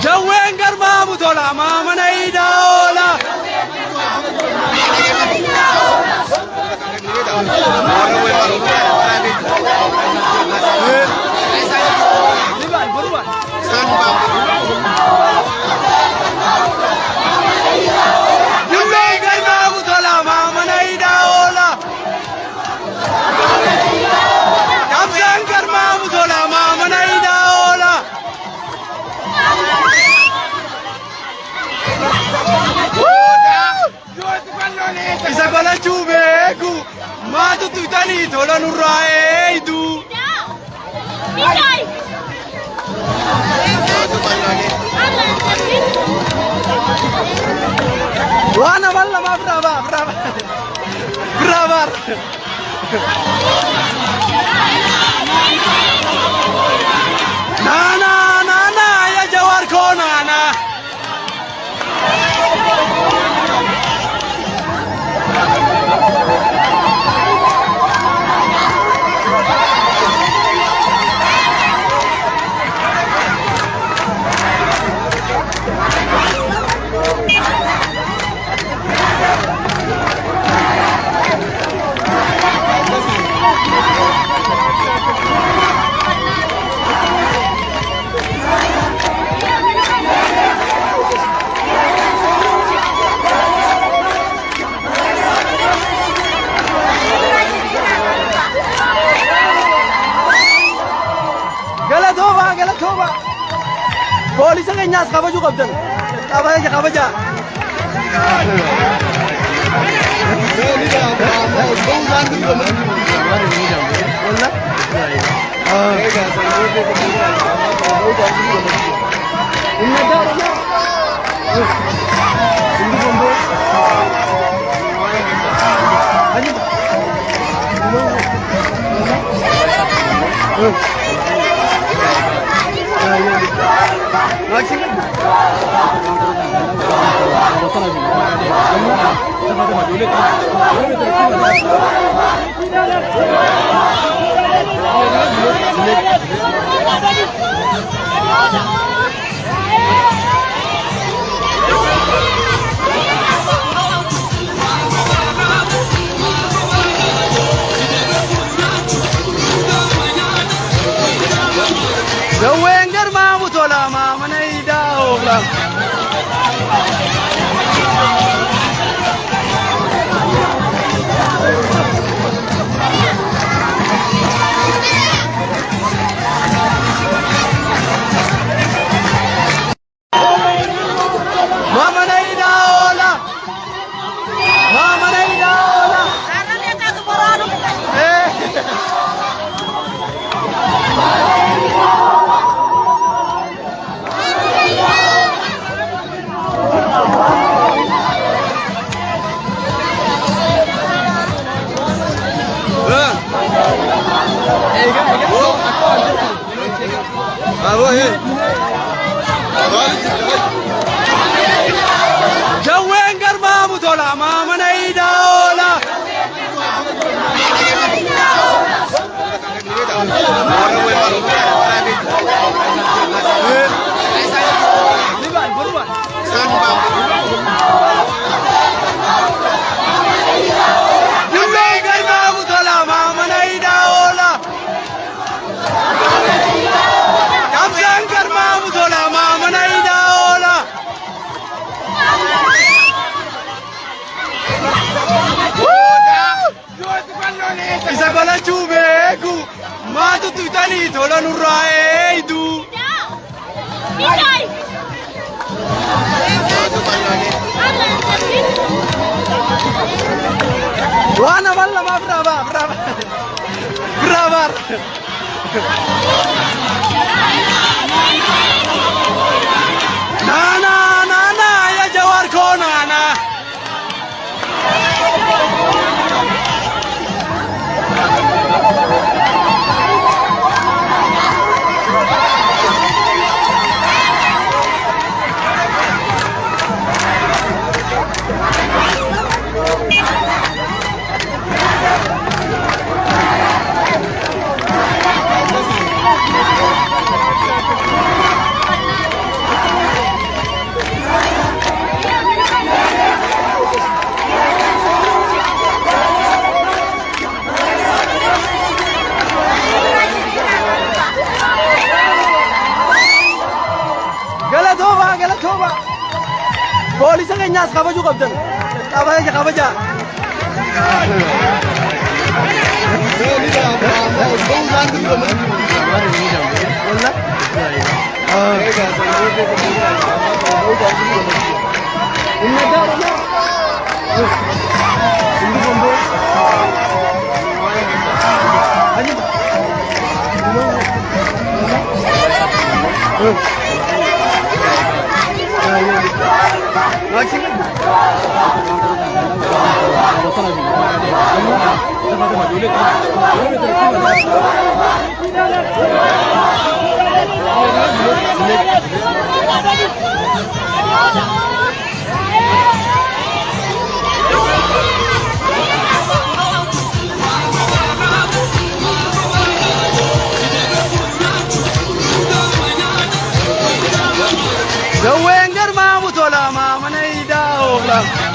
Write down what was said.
Jawween garmaamu tola maamana idoola. Jawween garmaamu tola maamana idoola. Kabsaan garmaamu tola maamana idoola. Isa balachuu beeku maatu tutanii tola nurraa eeydu. Waan amal lamaaf birabar. Nana ya Jawar ko nana. Galatooma. Poolisa keenyaas kabajuu qabdan. Kabaja. Jawween garmaamu tola maamana idoola. Maamana idoola. Jawween garmaamu tola maamana idoola. Jawween garmaamu tola maamana idoola. Kabsaan garmaamu tola maamana idoola. Isa balachuu beeku maatu tutanii tola nurraa eeydu. Waan amal lamaaf birabar. Nana ya Jawar ko nana. galatooma. Poolisa keenyaas kabajuu qabdan. Kabaja. Gaweng garma mutola ma manai daola.